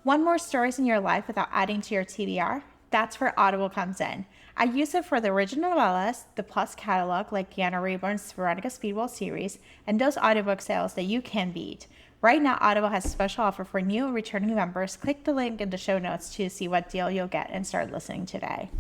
Want more stories in your life without adding to your TBR? That's where Audible comes in. I use it for the original novellas, the Plus catalog like Deanna Rayburn's Veronica Speedwell series, and those audiobook sales that you can beat. Right now, Audible has a special offer for new and returning members. Click the link in the show notes to see what deal you'll get and start listening today.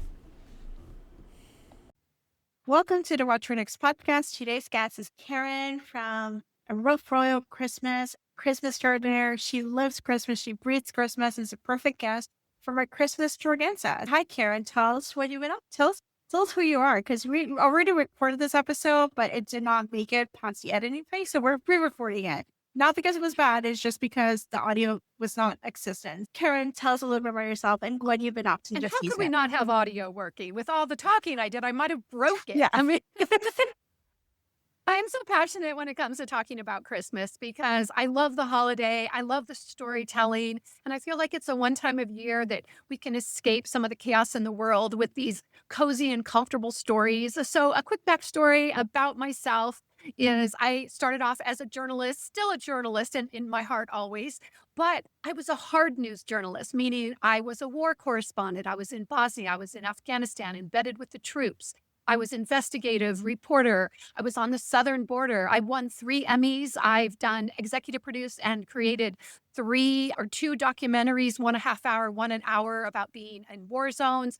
Welcome to the Watch Your Next podcast. Today's guest is Karen from A Ruff Royal Christmas extraordinaire. She loves Christmas. She breathes Christmas and is a perfect guest for my Christmas extravaganza. Hi, Karen. Tell us what you've been up. Tell us who you are, because we already recorded this episode, but it did not make it past the editing phase, so we're re-recording it. Not because it was bad, it's just because the audio was not existent. Karen, tell us a little bit about yourself and what you've been up to And this how season. could we not have audio working? With all the talking I did, I might have broke it. Yeah. I mean, I'm so passionate when it comes to talking about Christmas because I love the holiday. I love the storytelling. And I feel like it's a one time of year that we can escape some of the chaos in the world with these cozy and comfortable stories. So a quick backstory about myself is I started off as a journalist, still a journalist in my heart always, but I was a hard news journalist, meaning I was a war correspondent. I was in Bosnia, I was in Afghanistan, embedded with the troops. I was investigative reporter. I was on the southern border. I won 3 Emmys. I've done executive produced and created 2 documentaries, 1.5 hour, 1 an hour about being in war zones,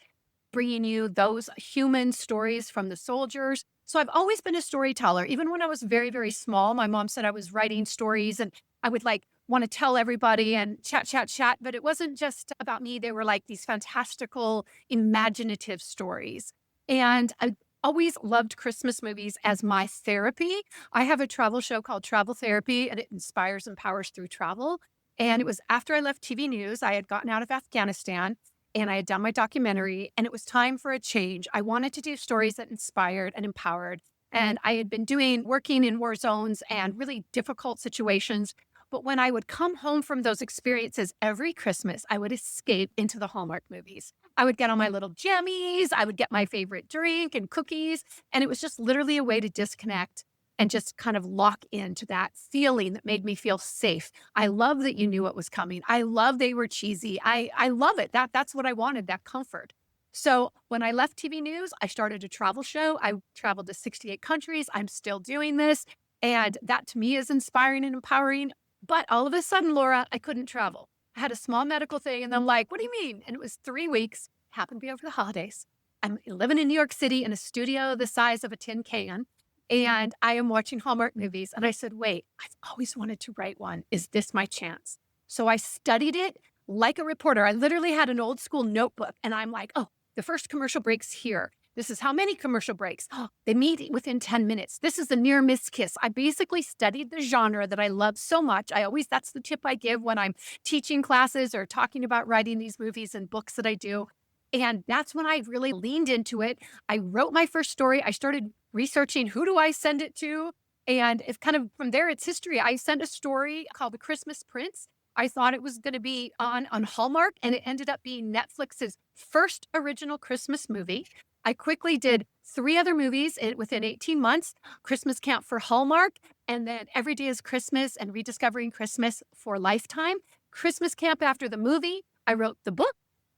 bringing you those human stories from the soldiers. So I've always been a storyteller. Even when I was very, very small, my mom said I was writing stories and I would want to tell everybody and chat. But it wasn't just about me. They were like these fantastical, imaginative stories. And I always loved Christmas movies as my therapy. I have a travel show called Travel Therapy, and it inspires and empowers through travel. And it was after I left TV news, I had gotten out of Afghanistan and I had done my documentary, and it was time for a change. I wanted to do stories that inspired and empowered. And I had been working in war zones and really difficult situations. But when I would come home from those experiences every Christmas, I would escape into the Hallmark movies. I would get on my little jammies. I would get my favorite drink and cookies. And it was just literally a way to disconnect and just kind of lock into that feeling that made me feel safe. I love that you knew what was coming. I love they were cheesy. I love it. That's what I wanted, that comfort. So when I left TV news, I started a travel show. I traveled to 68 countries. I'm still doing this. And that to me is inspiring and empowering. But all of a sudden, Laura, I couldn't travel. I had a small medical thing and I'm like, what do you mean? And it was 3 weeks, happened to be over the holidays. I'm living in New York City in a studio the size of a tin can. And I am watching Hallmark movies. And I said, wait, I've always wanted to write one. Is this my chance? So I studied it like a reporter. I literally had an old school notebook and I'm like, oh, the first commercial break's here. This is how many commercial breaks. Oh, they meet within 10 minutes. This is the near miss kiss. I basically studied the genre that I love so much. That's the tip I give when I'm teaching classes or talking about writing these movies and books that I do. And that's when I really leaned into it. I wrote my first story. I started researching who do I send it to? And it's kind of from there, it's history. I sent a story called The Christmas Prince. I thought it was going to be on Hallmark, and it ended up being Netflix's first original Christmas movie. I quickly did 3 other movies within 18 months, Christmas Camp for Hallmark, and then Every Day is Christmas and Rediscovering Christmas for Lifetime. Christmas Camp after the movie, I wrote the book.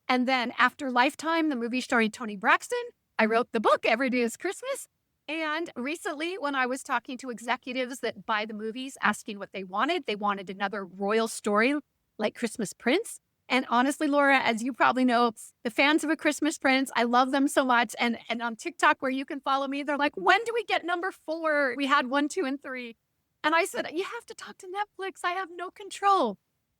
And then after Lifetime, the movie starring Toni Braxton, I wrote the book, Every Day is Christmas. And recently, when I was talking to executives that buy the movies, asking what they wanted another royal story like Christmas Prince. And honestly, Laura, as you probably know, the fans of A Christmas Prince, I love them so much. And on TikTok, where you can follow me, they're like, when do we get number 4? We had 1, 2, and 3. And I said, you have to talk to Netflix. I have no control.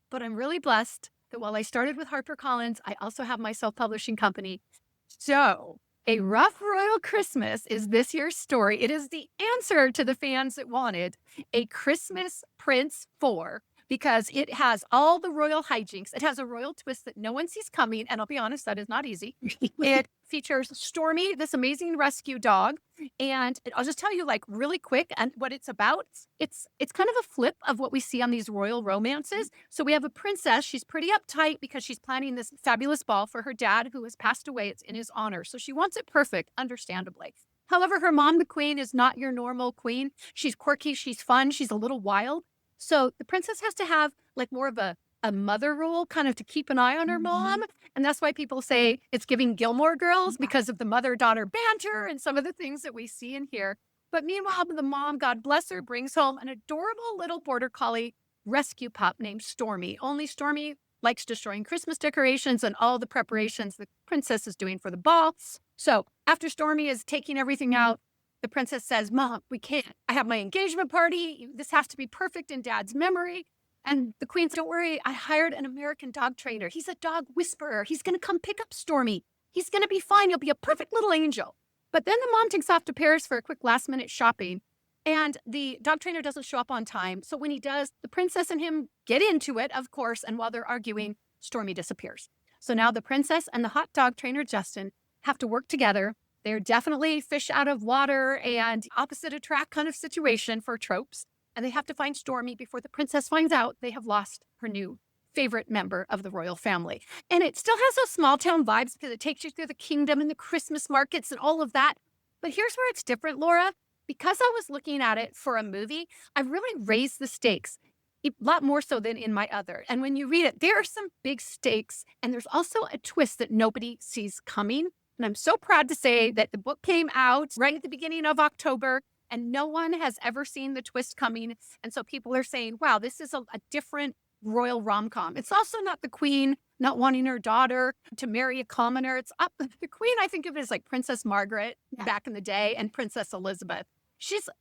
But I'm really blessed that while I started with HarperCollins, I also have my self-publishing company. So A Ruff Royal Christmas is this year's story. It is the answer to the fans that wanted a Christmas Prince 4, because it has all the royal hijinks. It has a royal twist that no one sees coming. And I'll be honest, that is not easy. It features Stormy, this amazing rescue dog. And I'll just tell you really quick and what it's about. It's kind of a flip of what we see on these royal romances. So we have a princess. She's pretty uptight because she's planning this fabulous ball for her dad who has passed away. It's in his honor. So she wants it perfect, understandably. However, her mom, the queen, is not your normal queen. She's quirky. She's fun. She's a little wild. So the princess has to have more of a a mother role, kind of to keep an eye on her mom. And that's why people say it's giving Gilmore Girls because of the mother-daughter banter and some of the things that we see in here. But meanwhile, the mom, God bless her, brings home an adorable little border collie rescue pup named Stormy. Only Stormy likes destroying Christmas decorations and all the preparations the princess is doing for the ball. So after Stormy is taking everything out, the princess says, Mom, we can't. I have my engagement party. This has to be perfect in Dad's memory. And the queen said, don't worry, I hired an American dog trainer. He's a dog whisperer. He's going to come pick up Stormy. He's going to be fine. He'll be a perfect little angel. But then the mom takes off to Paris for a quick last-minute shopping, and the dog trainer doesn't show up on time. So when he does, the princess and him get into it, of course, and while they're arguing, Stormy disappears. So now the princess and the hot dog trainer, Justin, have to work together. They're definitely fish out of water and opposite attract kind of situation for tropes. And they have to find Stormy before the princess finds out they have lost her new favorite member of the royal family. And it still has those small town vibes because it takes you through the kingdom and the Christmas markets and all of that. But here's where it's different, Laura. Because I was looking at it for a movie, I really raised the stakes a lot more so than in my other. And when you read it, there are some big stakes. And there's also a twist that nobody sees coming. And I'm so proud to say that the book came out right at the beginning of October, and no one has ever seen the twist coming. And so people are saying, wow, this is a different royal rom-com. It's also not the queen not wanting her daughter to marry a commoner. It's up. The queen, I think of it as like Princess Margaret back in the day and Princess Elizabeth.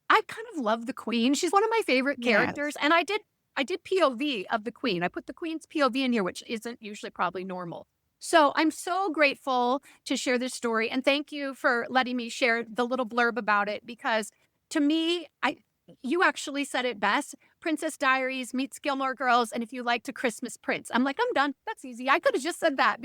I kind of love the queen. She's one of my favorite characters. Yes. And I did POV of the queen. I put the queen's POV in here, which isn't usually probably normal. So I'm so grateful to share this story. And thank you for letting me share the little blurb about it, because to me, you actually said it best. Princess Diaries meets Gilmore Girls, and if you liked A Christmas Prince. I'm like, I'm done. That's easy. I could have just said that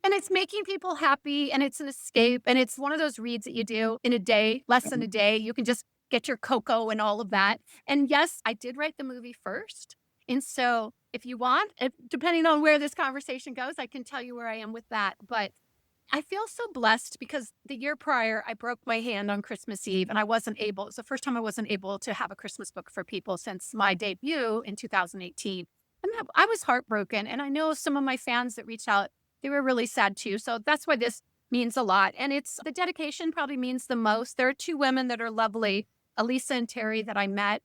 and it's making people happy, and it's an escape, and it's one of those reads that you do in a day, less than a day. You can just get your cocoa and all of that. And yes, I did write the movie first. And so if you want, depending on where this conversation goes, I can tell you where I am with that. But I feel so blessed because the year prior, I broke my hand on Christmas Eve, and it was the first time I wasn't able to have a Christmas book for people since my debut in 2018. And I was heartbroken. And I know some of my fans that reached out, they were really sad too. So that's why this means a lot. And the dedication probably means the most. There are two women that are lovely, Elisa and Terry, that I met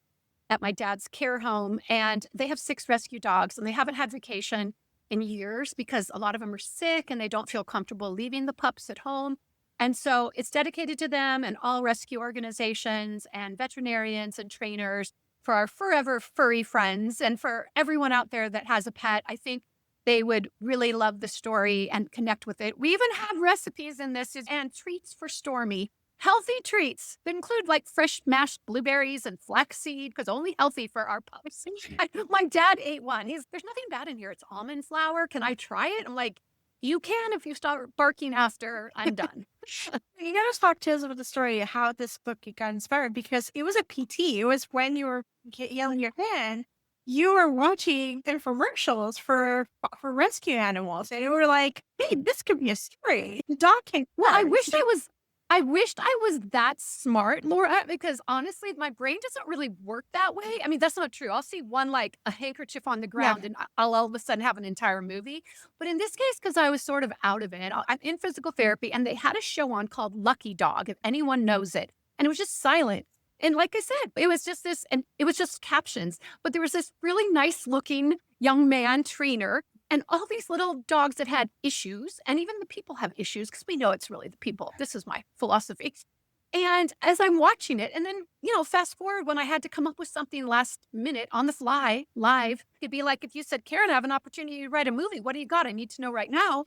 at my dad's care home, and they have 6 rescue dogs, and they haven't had vacation in years because a lot of them are sick and they don't feel comfortable leaving the pups at home. And so it's dedicated to them and all rescue organizations and veterinarians and trainers, for our forever furry friends, and for everyone out there that has a pet. I think they would really love the story and connect with it. We even have recipes in this and treats for Stormy. Healthy treats that include like fresh mashed blueberries and flaxseed, because only healthy for our pups. My dad ate one. There's nothing bad in here. It's almond flour. Can I try it? I'm like, you can if you start barking after I'm done. You got to talk to us about the story of how this book got inspired, because it was a PT. It was when you were yelling your hand, you were watching infomercials for rescue animals, and you were like, hey, this could be a story. The dog can. Well, I wished I was that smart, Laura, because honestly, my brain doesn't really work that way. I mean, that's not true. I'll see one, like a handkerchief on the ground, and I'll all of a sudden have an entire movie. But in this case, because I was sort of out of it, I'm in physical therapy, and they had a show on called Lucky Dog, if anyone knows it. And it was just silent. And like I said, it was just this, and it was just captions. But there was this really nice looking young man trainer, and all these little dogs that had issues, and even the people have issues, because we know it's really the people. This is my philosophy. And as I'm watching it, and then, fast forward when I had to come up with something last minute on the fly, live, it'd be like if you said, Karen, I have an opportunity to write a movie. What do you got? I need to know right now.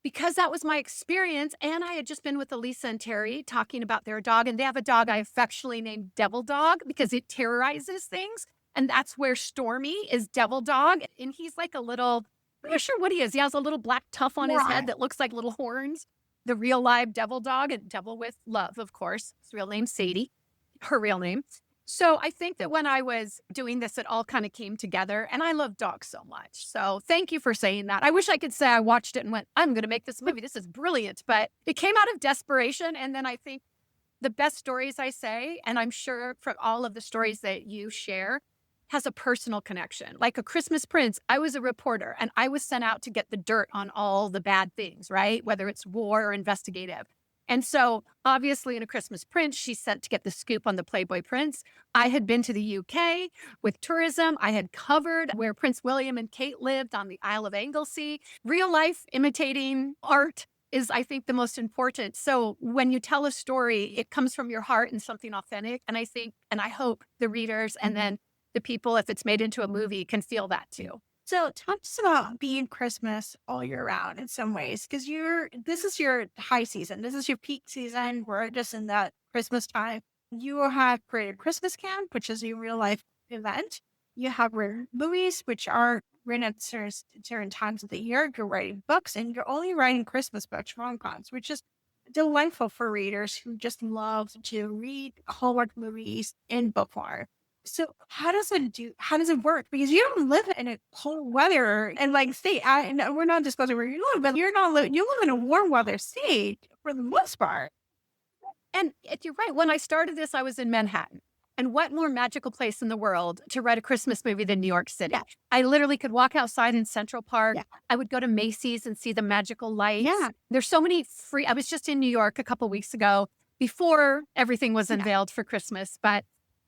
Because that was my experience. And I had just been with Elisa and Terry talking about their dog, and they have a dog I affectionately named Devil Dog because it terrorizes things. And that's where Stormy is Devil Dog. And he's like I'm not sure what he is. He has a little black tuft on his head that looks like little horns. The real live Devil Dog, and Devil with love, of course. His real name's Sadie, her real name. So I think that when I was doing this, it all kind of came together, and I love dogs so much. So thank you for saying that. I wish I could say I watched it and went, I'm going to make this movie. This is brilliant. But it came out of desperation. And then I think the best stories I say, and I'm sure from all of the stories that you share, has a personal connection. Like A Christmas Prince, I was a reporter and I was sent out to get the dirt on all the bad things, right? Whether it's war or investigative. And so obviously in A Christmas Prince, she's sent to get the scoop on the Playboy Prince. I had been to the UK with tourism. I had covered where Prince William and Kate lived on the Isle of Anglesey. Real life imitating art is, I think, the most important. So when you tell a story, it comes from your heart and something authentic. And I think, and I hope the readers and then the people, if it's made into a movie, can feel that too. So talk to us about being Christmas all year round in some ways, because this is your high season. This is your peak season. We're just in that Christmas time. You will have created Christmas Camp, which is a real life event. You have written movies, which are written at certain times of the year. You're writing books, and you're only writing Christmas books, romcoms, which is delightful for readers who just love to read Hallmark movies in book form. So how does it work? Because you don't live in a cold weather and like state. And we're not discussing where you live, but you're not living. You live in a warm weather state for the most part. And you're right. When I started this, I was in Manhattan. And what more magical place in the world to write a Christmas movie than New York City? Yeah. I literally could walk outside in Central Park. Yeah. I would go to Macy's and see the magical lights. Yeah. There's so many free. I was just in New York a couple weeks ago before everything was unveiled for Christmas, but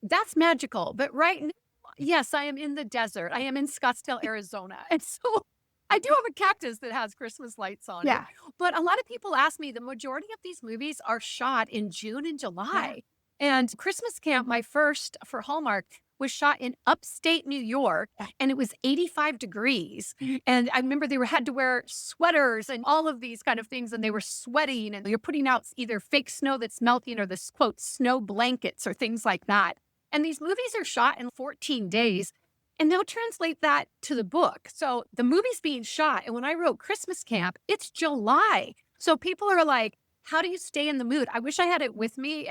that's magical. But right now, yes, I am in the desert. I am in Scottsdale, Arizona. And so I do have a cactus that has Christmas lights on it. But a lot of people ask me, the majority of these movies are shot in June and July. And Christmas Camp, my first for Hallmark, was shot in upstate New York, and it was 85 degrees. And I remember they had to wear sweaters and all of these kind of things, and they were sweating, and you're putting out either fake snow that's melting or this quote, snow blankets or things like that. And these movies are shot in 14 days, and they'll translate that to the book. So the movie's being shot, and when I wrote Christmas Camp, it's July. So people are like, how do you stay in the mood? I wish I had it with me.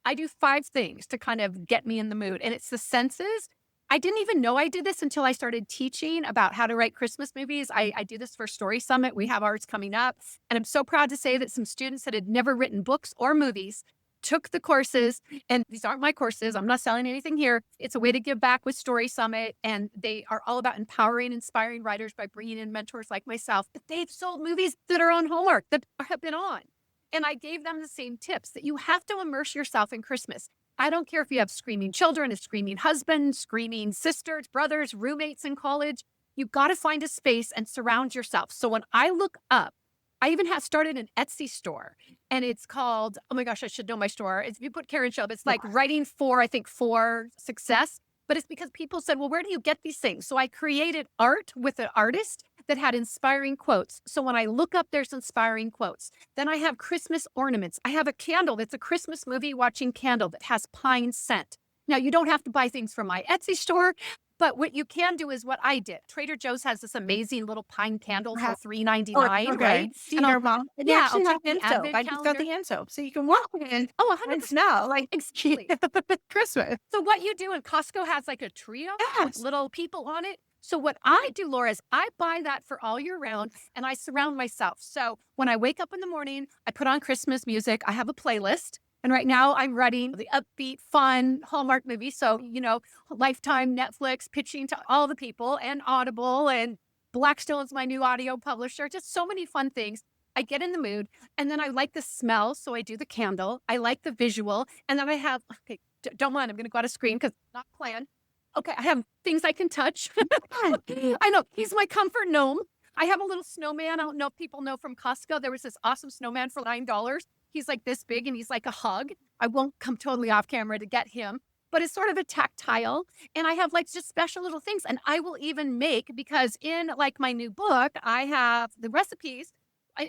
I do 5 things to kind of get me in the mood, and it's the senses. I didn't even know I did this until I started teaching about how to write Christmas movies. I do this for Story Summit. We have ours coming up, and I'm so proud to say that some students that had never written books or movies took the courses, and these aren't my courses. I'm not selling anything here. It's a way to give back with Story Summit, and they are all about empowering, inspiring writers by bringing in mentors like myself. But they've sold movies that are on Hallmark, that have been on. And I gave them the same tips that you have to immerse yourself in Christmas. I don't care if you have screaming children, a screaming husband, screaming sisters, brothers, roommates in college. You've got to find a space and surround yourself. So when I look up, I even have started an Etsy store, and it's called, oh my gosh, I should know my store. If you put Karen Schaler, it's like writing for success. But it's because people said, well, where do you get these things? So I created art with an artist that had inspiring quotes. So when I look up, there's inspiring quotes. Then I have Christmas ornaments. I have a candle that's a Christmas movie watching candle that has pine scent. Now, you don't have to buy things from my Etsy store, but what you can do is what I did. Trader Joe's has this amazing little pine candle for $3.99, right? And I'll I'll have take hand the soap. advent I just got calendar. the hand soap. So you can walk in Oh, and 100%. smell like Exactly. Christmas. So what you do, and Costco has like a trio with Yes. little people on it. So what I do, Laura, is I buy that for all year round, and I surround myself. So when I wake up in the morning, I put on Christmas music. I have a playlist. And right now I'm writing the upbeat, fun Hallmark movie. So, Lifetime, Netflix, pitching to all the people, and Audible, and Blackstone's my new audio publisher. Just so many fun things. I get in the mood, and then I like the smell. So I do the candle. I like the visual. And then I have, okay, don't mind, I'm going to go out of screen because it's not planned. Okay, I have things I can touch. I know, he's my comfort gnome. I have a little snowman. I don't know if people know from Costco. There was this awesome snowman for $9. He's like this big, and he's like a hug. I won't come totally off camera to get him, but it's sort of a tactile. And I have like just special little things. And I will even make, because in like my new book, I have the recipes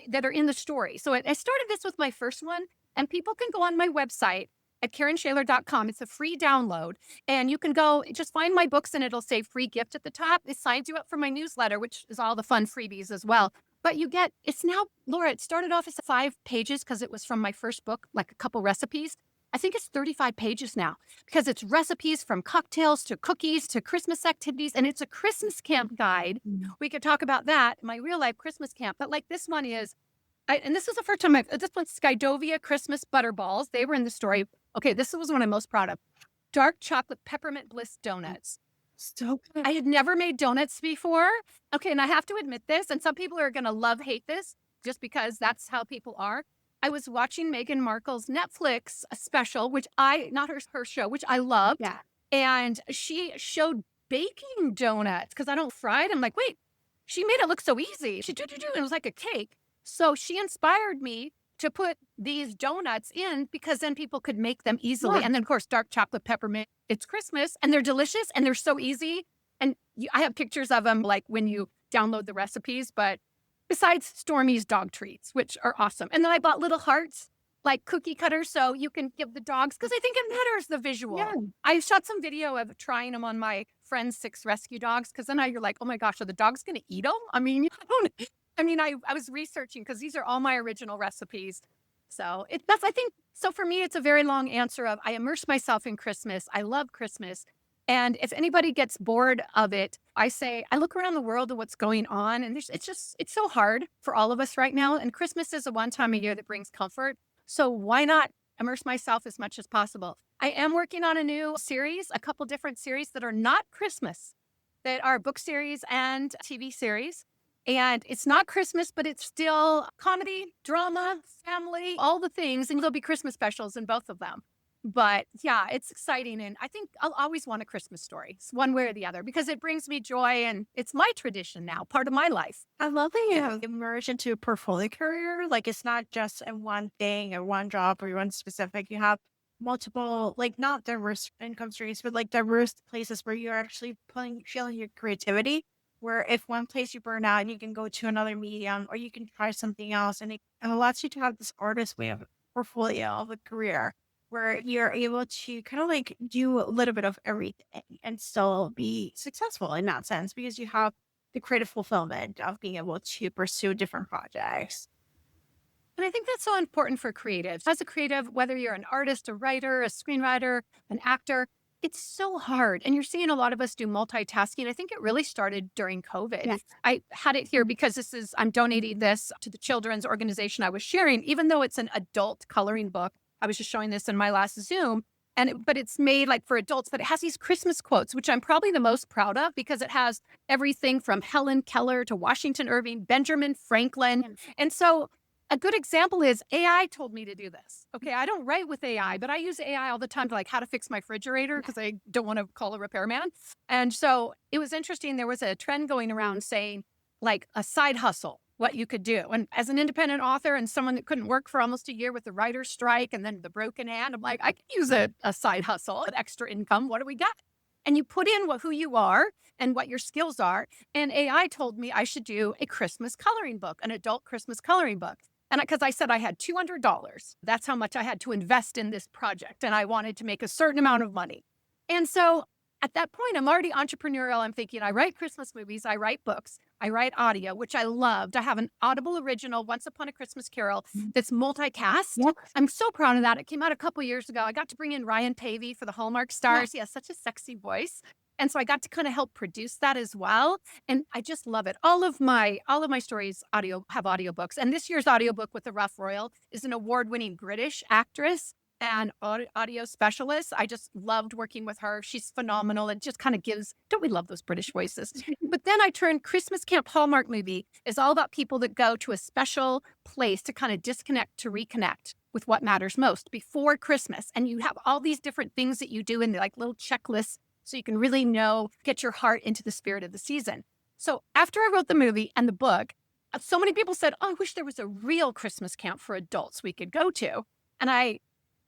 that are in the story. So I started this with my first one, and people can go on my website at KarenSchaler.com. It's a free download, and you can go just find my books, and it'll say free gift at the top. It signs you up for my newsletter, which is all the fun freebies as well. But it's now, Laura, it started off as 5 pages because it was from my first book, like a couple recipes. I think it's 35 pages now, because it's recipes from cocktails to cookies to Christmas activities, and it's a Christmas camp guide. We could talk about that, my real life Christmas camp. But like this one is, and this is the first time this one's Skydovia Christmas Butterballs. They were in the story. Okay, this was one I'm most proud of. Dark chocolate peppermint bliss donuts. So good. I had never made donuts before. Okay, and I have to admit this, and some people are gonna love hate this just because that's how people are. I was watching Meghan Markle's Netflix special, which I not her show, which I loved, Yeah. and she showed baking donuts because I don't fry it. I'm like, wait, she made it look so easy. She do, and it was like a cake. So she inspired me to put these donuts in because then people could make them easily. Yeah. And then, of course, dark chocolate peppermint. It's Christmas and they're delicious and they're so easy. And I have pictures of them like when you download the recipes, but besides Stormy's dog treats, which are awesome. And then I bought little hearts, like cookie cutters, so you can give the dogs, because I think it matters the visual. Yeah. I shot some video of trying them on my friend's 6 rescue dogs, because then you're like, oh my gosh, are the dogs going to eat them? I mean, I was researching because these are all my original recipes. So that's, I think, so for me, it's a very long answer of I immerse myself in Christmas. I love Christmas. And if anybody gets bored of it, I say, I look around the world at what's going on, and it's so hard for all of us right now. And Christmas is the one time a year that brings comfort. So why not immerse myself as much as possible? I am working on a new series, a couple different series that are not Christmas, that are book series and TV series. And it's not Christmas, but it's still comedy, drama, family, all the things. And there'll be Christmas specials in both of them. But yeah, it's exciting. And I think I'll always want a Christmas story, it's one way or the other, because it brings me joy and it's my tradition now, part of my life. I love that you have emerged into a portfolio career. Like it's not just in one thing or one job or one specific. You have multiple, like not diverse income streams, but like diverse places where you're actually feeling your creativity. Where if one place you burn out, you can go to another medium or you can try something else, and it allows you to have this artist way of portfolio of a career where you're able to kind of like do a little bit of everything and still be successful in that sense because you have the creative fulfillment of being able to pursue different projects. And I think that's so important for creatives. As a creative, whether you're an artist, a writer, a screenwriter, an actor, it's so hard. And you're seeing a lot of us do multitasking. I think it really started during COVID. Yeah. I had it here because I'm donating this to the children's organization I was sharing, even though it's an adult coloring book. I was just showing this in my last Zoom. But it's made like for adults, but it has these Christmas quotes, which I'm probably the most proud of because it has everything from Helen Keller to Washington Irving, Benjamin Franklin. And so a good example is AI told me to do this. Okay, I don't write with AI, but I use AI all the time to like how to fix my refrigerator because I don't want to call a repairman. And so it was interesting. There was a trend going around saying like a side hustle, what you could do. And as an independent author and someone that couldn't work for almost a year with the writer's strike and then the broken hand, I'm like, I could use a side hustle, an extra income. What do we got? And you put in who you are and what your skills are. And AI told me I should do a Christmas coloring book, an adult Christmas coloring book. And because I said I had $200, that's how much I had to invest in this project. And I wanted to make a certain amount of money. And so at that point, I'm already entrepreneurial. I'm thinking, I write Christmas movies, I write books, I write audio, which I loved. I have an Audible original, Once Upon a Christmas Carol, that's multicast. Yeah. I'm so proud of that. It came out a couple years ago. I got to bring in Ryan Pavey for the Hallmark stars. He has such a sexy voice. And so I got to kind of help produce that as well. And I just love it. All of my stories have audiobooks. And this year's audiobook with A Ruff Royal is an award-winning British actress and audio specialist. I just loved working with her. She's phenomenal. It just kind of don't we love those British voices? But then I turned Christmas Camp Hallmark movie is all about people that go to a special place to kind of disconnect, to reconnect with what matters most before Christmas. And you have all these different things that you do in the like little checklists so you can really get your heart into the spirit of the season. So after I wrote the movie and the book, so many people said, oh, I wish there was a real Christmas camp for adults we could go to. And I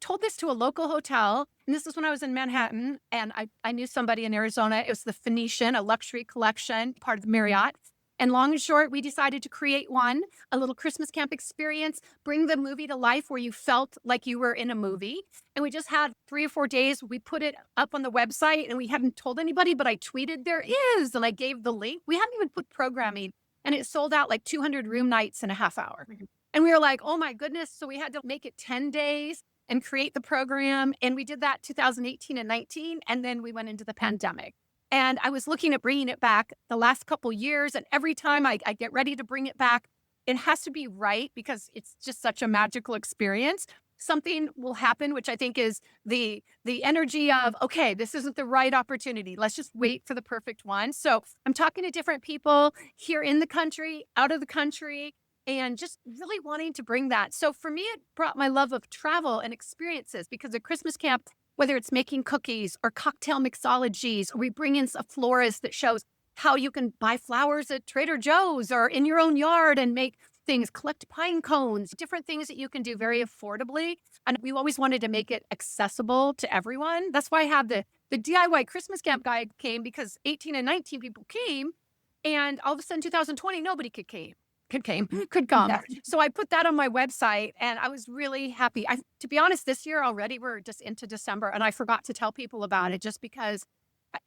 told this to a local hotel. And this is when I was in Manhattan. And I knew somebody in Arizona. It was the Phoenician, a luxury collection, part of the Marriott. And long and short, we decided to create a little Christmas camp experience, bring the movie to life where you felt like you were in a movie. And we just had 3 or 4 days. We put it up on the website and we hadn't told anybody, but I tweeted, there is, and I gave the link. We hadn't even put programming and it sold out like 200 room nights in a half hour. And we were like, oh my goodness. So we had to make it 10 days and create the program. And we did that 2018 and 19. And then we went into the pandemic. And I was looking at bringing it back the last couple years. And every time I get ready to bring it back, it has to be right because it's just such a magical experience. something will happen, which I think is the energy of, okay, this isn't the right opportunity. Let's just wait for the perfect one. So I'm talking to different people here in the country, out of the country, and just really wanting to bring that. So for me, it brought my love of travel and experiences because at Christmas camp, whether it's making cookies or cocktail mixologies, or we bring in a florist that shows how you can buy flowers at Trader Joe's or in your own yard and make things, collect pine cones, different things that you can do very affordably. And we always wanted to make it accessible to everyone. That's why I have the DIY Christmas camp guide came because 18 and 19 people came. And all of a sudden, 2020, nobody could come. Yeah. So I put that on my website and I was really happy. To be honest, this year already, we're just into December and I forgot to tell people about it just because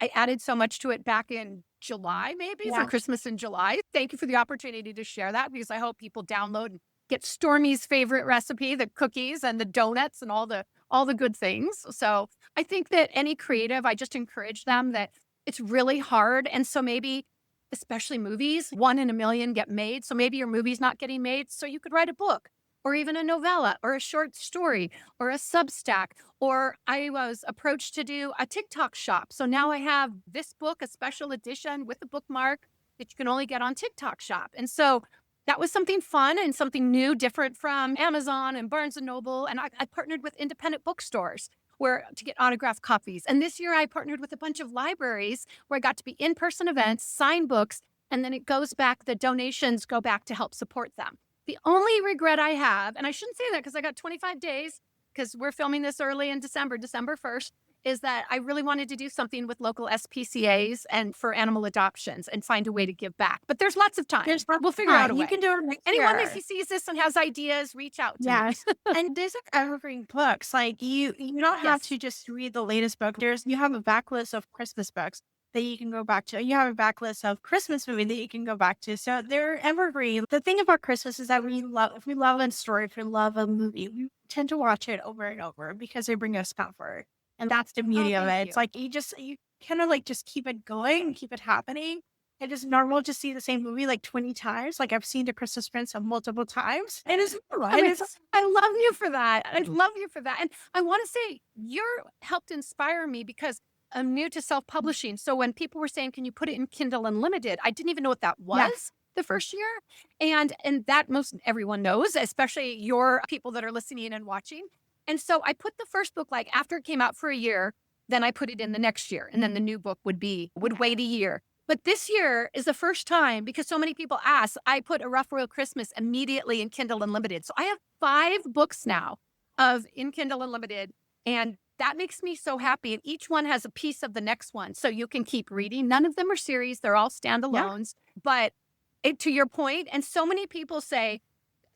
I added so much to it back in July, maybe for Yeah. Christmas in July. Thank you for the opportunity to share that because I hope people download and get Stormy's favorite recipe, the cookies and the donuts and all the good things. So I think that any creative, I just encourage them that it's really hard. And so maybe, especially movies, 1 in a million get made. So maybe your movie's not getting made. So you could write a book or even a novella or a short story or a Substack. Or I was approached to do a TikTok shop. So now I have this book, a special edition with a bookmark that you can only get on TikTok shop. And so that was something fun and something new, different from Amazon and Barnes and Noble. And I partnered with independent bookstores where to get autographed copies. And this year I partnered with a bunch of libraries where I got to be in-person events, sign books, and then it goes back, the donations go back to help support them. The only regret I have, and I shouldn't say that because I got 25 days, because we're filming this early in December 1st, is that I really wanted to do something with local SPCAs and for animal adoptions and find a way to give back. But there's lots of time. We'll figure out a way. You can do it next Anyone year. that sees this and has ideas, reach out to me. Yes. And these are evergreen books. Like you don't have Yes. to just read the latest book. You have a backlist of Christmas books that you can go back to. You have a backlist of Christmas movies that you can go back to. So they're evergreen. The thing about Christmas is that if we love a story, if we love a movie, we tend to watch it over and over because they bring us comfort. And that's the beauty of it. Thank It's you. like you kind of like just keep it going and keep it happening. It is normal to see the same movie like 20 times. Like I've seen The Christmas Prince multiple times. And it's normal. And it's I love you for that. I love you for that. And I want to say you're helped inspire me because I'm new to self-publishing. So when people were saying, can you put it in Kindle Unlimited? I didn't even know what that was the first year. And that most everyone knows, especially your people that are listening and watching. And so I put the first book, like after it came out for a year, then I put it in the next year. And then the new book would wait a year. But this year is the first time because so many people ask, I put A Ruff Royal Christmas immediately in Kindle Unlimited. So I have 5 books now in Kindle Unlimited. And that makes me so happy. And each one has a piece of the next one. So you can keep reading. None of them are series. They're all standalones. But to your point, and so many people say,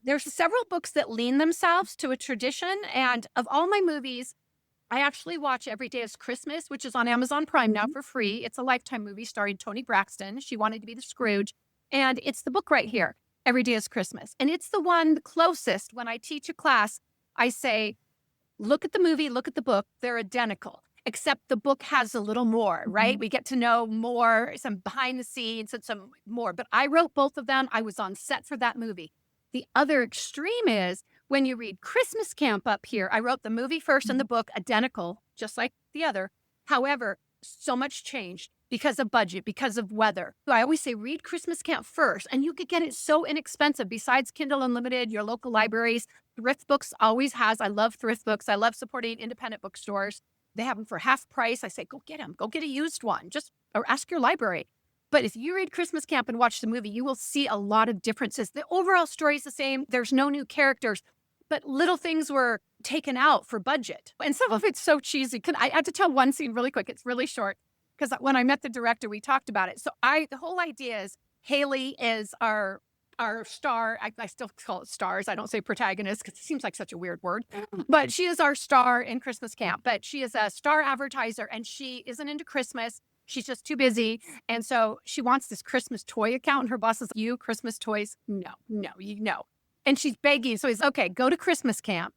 there's several books that lean themselves to a tradition. And of all my movies, I actually watch Every Day is Christmas, which is on Amazon Prime now for free. It's a Lifetime movie starring Toni Braxton. She wanted to be the Scrooge. And it's the book right here, Every Day is Christmas. And it's the one the closest when I teach a class, I say, look at the movie, look at the book. They're identical, except the book has a little more, right? We get to know more, some behind the scenes and some more. But I wrote both of them. I was on set for that movie. The other extreme is when you read Christmas Camp up here, I wrote the movie first and the book identical, just like the other. However, so much changed because of budget, because of weather. So I always say read Christmas Camp first, and you could get it so inexpensive. Besides Kindle Unlimited, your local libraries, Thrift Books always has. I love Thrift Books. I love supporting independent bookstores. They have them for half price. I say, go get them. Go get a used one. Or ask your library. But if you read Christmas Camp and watch the movie, you will see a lot of differences. The overall story is the same. There's no new characters, but little things were taken out for budget. And some of it's so cheesy. I had to tell one scene really quick. It's really short because when I met the director, we talked about it. So the whole idea is Haley is our star. I still call it stars. I don't say protagonist because it seems like such a weird word. But she is our star in Christmas Camp. But she is a star advertiser and she isn't into Christmas. She's just too busy. And so she wants this Christmas toy account. And her boss is, you Christmas toys? No. And she's begging. So he's, okay, go to Christmas camp,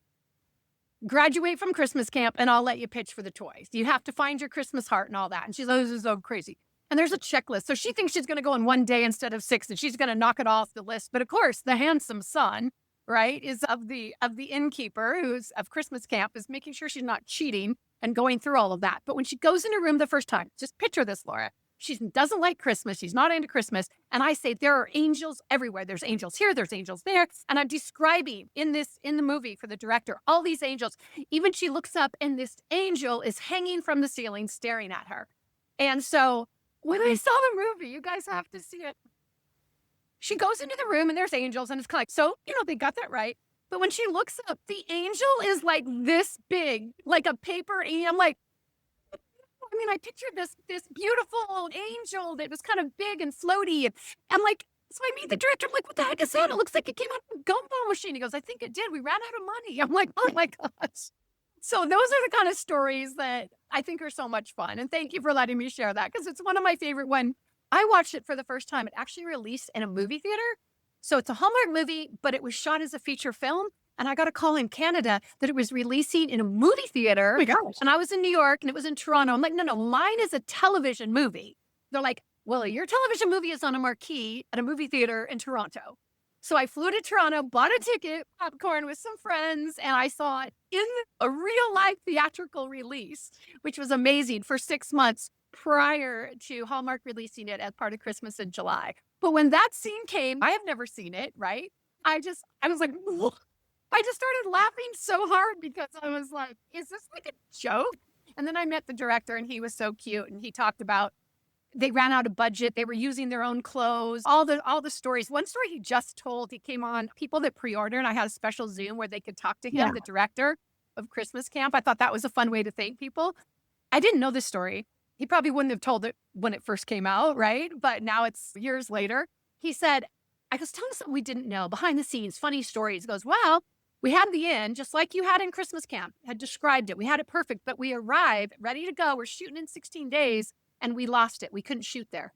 graduate from Christmas camp, and I'll let you pitch for the toys. You have to find your Christmas heart and all that. And she's like, this is so crazy. And there's a checklist. So she thinks she's going to go in one day instead of 6, and she's going to knock it off the list. But of course, the handsome son, right, is of the innkeeper who's of Christmas camp is making sure she's not cheating and going through all of that. But when she goes in a room the first time, just picture this, Laura. She doesn't like Christmas. She's not into Christmas. And I say, there are angels everywhere. There's angels here. There's angels there. And I'm describing in the movie for the director, all these angels. Even she looks up and this angel is hanging from the ceiling staring at her. And so when I saw the movie, you guys have to see it. She goes into the room and there's angels and it's kind of like, so, they got that right. But when she looks up, the angel is like this big, like a paper. And I'm like, I pictured this beautiful angel that was kind of big and floaty. And I'm like, so I meet the director. I'm like, what the heck is that? It looks like it came out of a gumball machine. He goes, I think it did. We ran out of money. I'm like, oh my gosh. So those are the kind of stories that I think are so much fun. And thank you for letting me share that because it's one of my favorite. When I watched it for the first time, it actually released in a movie theater. So it's a Hallmark movie, but it was shot as a feature film. And I got a call in Canada that it was releasing in a movie theater. Oh my gosh. And I was in New York and it was in Toronto. I'm like, no, mine is a television movie. They're like, well, your television movie is on a marquee at a movie theater in Toronto. So I flew to Toronto, bought a ticket, popcorn with some friends, and I saw it in a real life theatrical release, which was amazing for 6 months prior to Hallmark releasing it as part of Christmas in July. But when that scene came, I have never seen it, right? I was like, whoa. I just started laughing so hard because I was like, is this like a joke? And then I met the director and he was so cute. And he talked about they ran out of budget. They were using their own clothes, all the stories. One story he just told, he came on people that pre-order and I had a special Zoom where they could talk to him, the director of Christmas Camp. I thought that was a fun way to thank people. I didn't know this story. He probably wouldn't have told it when it first came out, right? But now it's years later. He said, I was telling something we didn't know, behind the scenes, funny stories. He goes, well, we had the inn, just like you had in Christmas Camp, had described it. We had it perfect, but we arrived ready to go. We're shooting in 16 days and we lost it. We couldn't shoot there.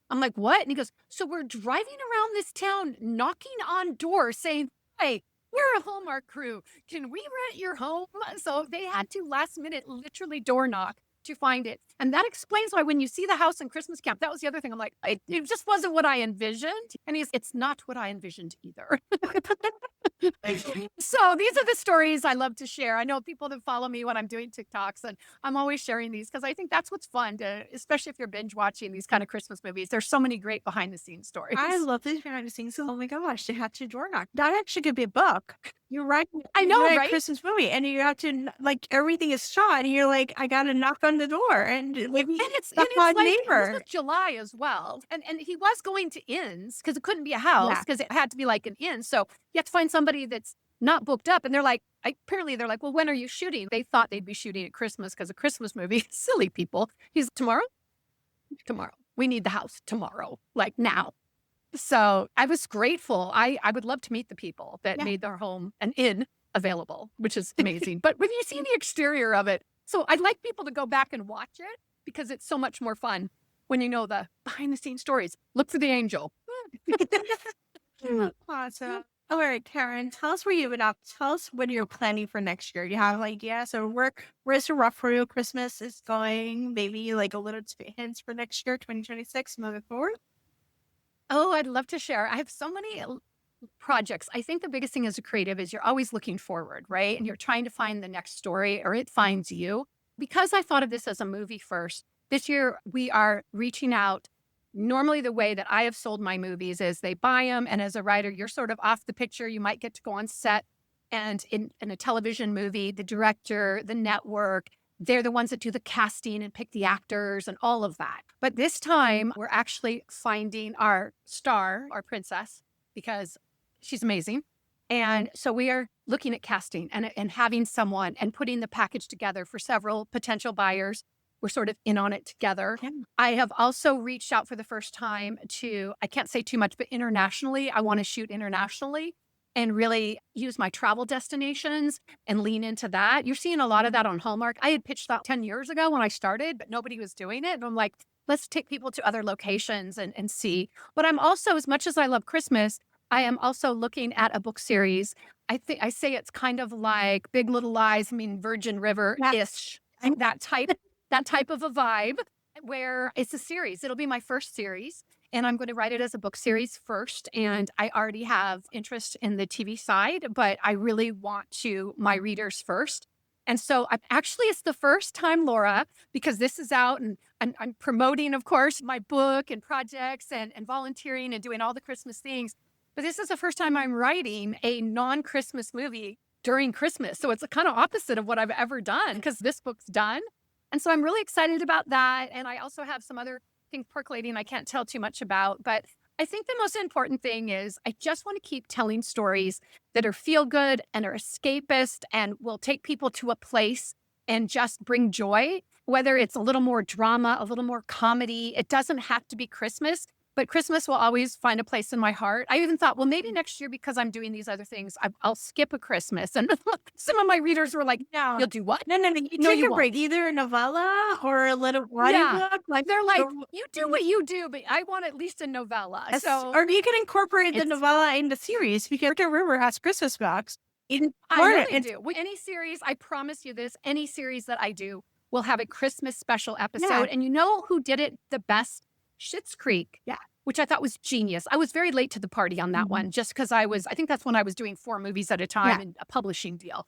I'm like, what? And he goes, so we're driving around this town, knocking on doors saying, hey, we're a Hallmark crew. Can we rent your home? So they had to last minute, literally door knock to find it. And that explains why when you see the house in Christmas Camp, that was the other thing. I'm like, it just wasn't what I envisioned. And it's not what I envisioned either. So these are the stories I love to share. I know people that follow me when I'm doing TikToks, and I'm always sharing these because I think that's what's fun to, especially if you're binge watching these kind of Christmas movies. There's so many great behind the scenes stories. I love these behind the scenes. Oh my gosh, they had to door knock. That actually could be a book. You're right. I know, right? right? Christmas movie, and you have to like everything is shot, and you're like, I got to knock on the door, and maybe it's like neighbor. This was July as well, and he was going to inns because it couldn't be a house because it had to be like an inn. So you have to find somebody that's not booked up, and they're like, apparently they're like, well, when are you shooting? They thought they'd be shooting at Christmas because a Christmas movie. Silly people. He's tomorrow. We need the house tomorrow, like now. So I was grateful. I would love to meet the people that made their home an inn available, which is amazing. But when you see the exterior of it, so I'd like people to go back and watch it because it's so much more fun when you know the behind the scenes stories. Look for the angel. Awesome. All right, Karen, tell us where you've been up. Tell us what you're planning for next year. Do you have an idea? So where's A Ruff Royal Christmas is going? Maybe like a little hints for next year, 2026, moving forward. Oh, I'd love to share. I have so many projects. I think the biggest thing as a creative is you're always looking forward, right? And you're trying to find the next story or it finds you. Because I thought of this as a movie first, this year we are reaching out. Normally the way that I have sold my movies is they buy them. And as a writer, you're sort of off the picture. You might get to go on set. And in a television movie, the director, the network, they're the ones that do the casting and pick the actors and all of that. But this time we're actually finding our star, our princess, because she's amazing. And so we are looking at casting and having someone and putting the package together for several potential buyers. We're sort of in on it together. Yeah. I have also reached out for the first time to, I can't say too much, but internationally, I want to shoot internationally and really use my travel destinations and lean into that. You're seeing a lot of that on Hallmark. I had pitched that 10 years ago when I started, but nobody was doing it. And I'm like, let's take people to other locations and see. But I'm also, as much as I love Christmas, I am also looking at a book series. I say it's kind of like Big Little Lies, Virgin River-ish, that type of a vibe where it's a series. It'll be my first series. and I'm going to write it as a book series first. And I already have interest in the TV side, but I really want to my readers first. And so it's the first time, Laura, because this is out and I'm promoting, of course, my book and projects and volunteering and doing all the Christmas things. But this is the first time I'm writing a non-Christmas movie during Christmas. So it's a kind of opposite of what I've ever done because this book's done. And so I'm really excited about that. And I also have some other things percolating I can't tell too much about. But I think the most important thing is I just want to keep telling stories that are feel good and are escapist and will take people to a place and just bring joy, whether it's a little more drama, a little more comedy. It doesn't have to be Christmas, but Christmas will always find a place in my heart. I even thought, well, maybe next year, because I'm doing these other things, I'll skip a Christmas. And some of my readers were like, No, you'll do what? no, no, no. You No, take you a won't. break, either a novella or a little writing Yeah. book. Like They're like, the- you do what you do, but I want at least a novella. yes, So or you can incorporate the it's, novella in the series because the River has Christmas books. I Part really it. do. With any series, I promise you this, any series that I do will have a Christmas special Yeah. episode. And you know who did it the best? Schitt's Creek. Yeah. Which I thought was genius. I was very late to the party on that Mhm. one, just because I think that's when I was doing 4 movies at a time Yeah. and a publishing deal.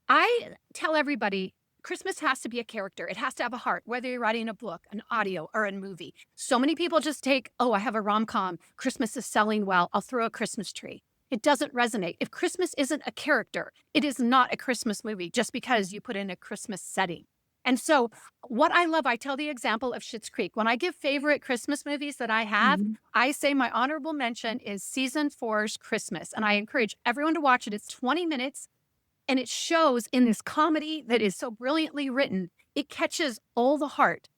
I tell everybody Christmas has to be a character. It has to have a heart, whether you're writing a book, an audio, or a movie. So many people just take, oh, I have a rom-com. Christmas is selling well. I'll throw a Christmas tree. It doesn't resonate. If Christmas isn't a character, it is not a Christmas movie just because you put in a Christmas setting. And so what I love, I tell the example of Schitt's Creek. When I give favorite Christmas movies that I have, Mhm. I say my honorable mention is season 4's Christmas. And I encourage everyone to watch it. It's 20 minutes. And it shows in this comedy that is so brilliantly written, it catches all the heart.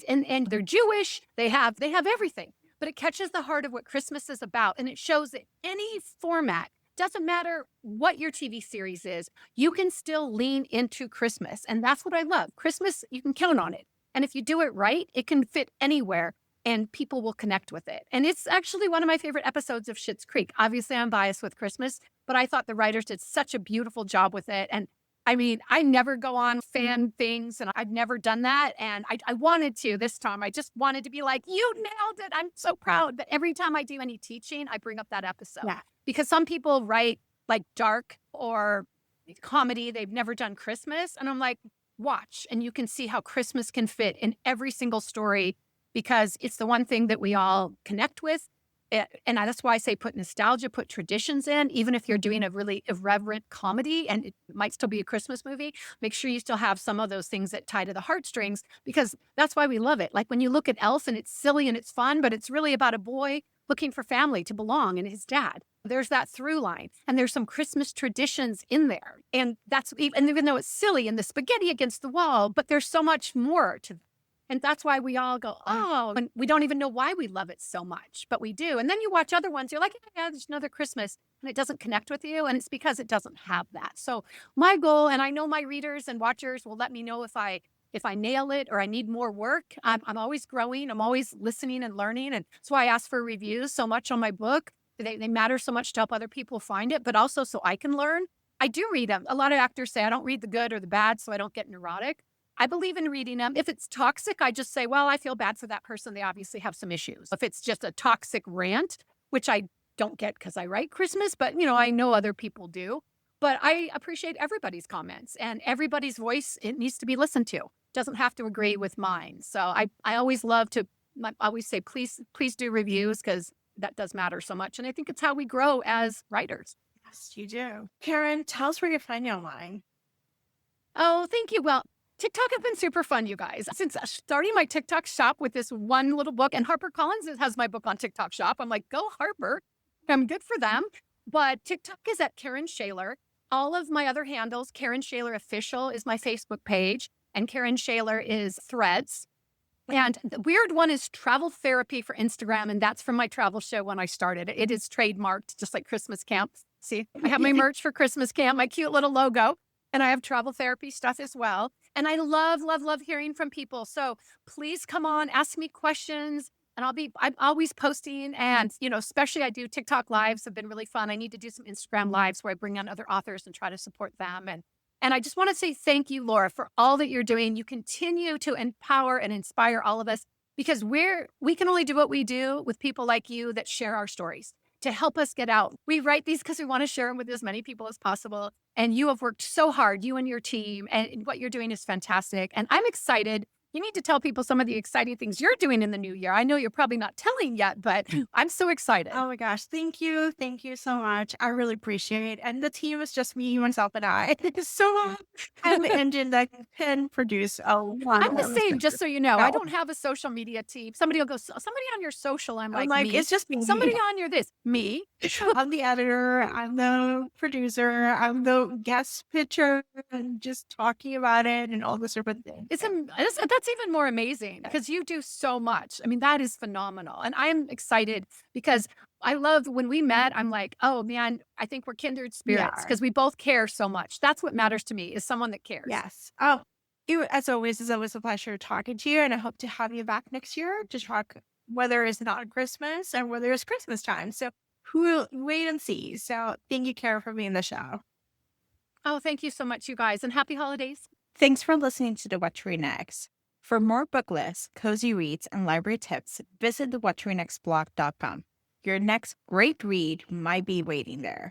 And they're Jewish, they have everything, but it catches the heart of what Christmas is about. And it shows that any format, doesn't matter what your TV series is, you can still lean into Christmas. And that's what I love. Christmas, you can count on it. And if you do it right, it can fit anywhere and people will connect with it. And it's actually one of my favorite episodes of Schitt's Creek. Obviously, I'm biased with Christmas, but I thought the writers did such a beautiful job with it. And I mean, I never go on fan things and I've never done that. And I wanted to this time. I just wanted to be like, you nailed it. I'm so proud. But every time I do any teaching, I bring up that episode. Yeah. Because some people write like dark or comedy. They've never done Christmas. And I'm like, watch. And you can see how Christmas can fit in every single story because it's the one thing that we all connect with. And that's why I say put nostalgia, put traditions in, even if you're doing a really irreverent comedy and it might still be a Christmas movie, make sure you still have some of those things that tie to the heartstrings because that's why we love it. Like when you look at Elf and it's silly and it's fun, but it's really about a boy looking for family to belong and his dad. There's that through line and there's some Christmas traditions in there. And even though it's silly and the spaghetti against the wall, but there's so much more to and that's why we all go, oh, and we don't even know why we love it so much, but we do. And then you watch other ones, you're like, yeah, there's another Christmas, and it doesn't connect with you. And it's because it doesn't have that. So my goal, and I know my readers and watchers will let me know if I nail it or I need more work. I'm always growing. I'm always listening and learning. And that's why I ask for reviews so much on my book. They matter so much to help other people find it, but also so I can learn. I do read them. A lot of actors say I don't read the good or the bad, so I don't get neurotic. I believe in reading them. If it's toxic, I just say, well, I feel bad for that person. They obviously have some issues. If it's just a toxic rant, which I don't get because I write Christmas, but I know other people do. But I appreciate everybody's comments and everybody's voice. It needs to be listened to. Doesn't have to agree with mine. So I always love to I always say, please do reviews because that does matter so much. And I think it's how we grow as writers. Yes, you do. Karen, tell us where you find you online. Oh, thank you. Well, TikTok has been super fun, you guys. Since starting my TikTok shop with this one little book, and HarperCollins has my book on TikTok shop. I'm like, go Harper. I'm good for them. But TikTok is at Karen Schaler. All of my other handles, Karen Schaler Official is my Facebook page, and Karen Schaler is Threads. And the weird one is Travel Therapy for Instagram, and that's from my travel show when I started. It is trademarked, just like Christmas Camp. See, I have my merch for Christmas Camp, my cute little logo, and I have travel therapy stuff as well. And I love, love, love hearing from people. So please come on, ask me questions. And I'm always posting. And, especially I do TikTok lives have been really fun. I need to do some Instagram lives where I bring on other authors and try to support them. And I just want to say thank you, Laura, for all that you're doing. You continue to empower and inspire all of us. because we can only do what we do with people like you that share our stories to help us get out. We write these because we want to share them with as many people as possible. And you have worked so hard, you and your team, and what you're doing is fantastic. And I'm excited. You need to tell people some of the exciting things you're doing in the new year. I know you're probably not telling yet, but I'm so excited. Oh my gosh. Thank you. Thank you so much. I really appreciate it. And the team is just me, myself, and I. So I'm the engine that can produce a lot I'm of the same, just so you know. I no. don't have a social media team. Somebody will go, Somebody on your social." I'm I'm like, like, "Me." it's just "Somebody me. on your this." "Me." I'm the editor. I'm the producer. I'm the guest pitcher and just talking about it and all this sort of thing. That's even more amazing because you do so much. I mean, that is phenomenal. And I'm excited because I love when we met, I'm like, "Oh man, I think we're kindred spirits Yeah. because we both care so much." That's what matters to me is someone that cares. Yes. Oh, you, as always, it's always a pleasure talking to you. And I hope to have you back next year to talk whether it's not Christmas and whether it's Christmas time. So who will wait and see. So thank you, Kara, for being on the show. Oh, thank you so much, you guys, and happy holidays. Thanks for listening to The What to Read Next. For more book lists, cozy reads, and library tips, visit the whattoreadnextblog.com. Your next great read might be waiting there.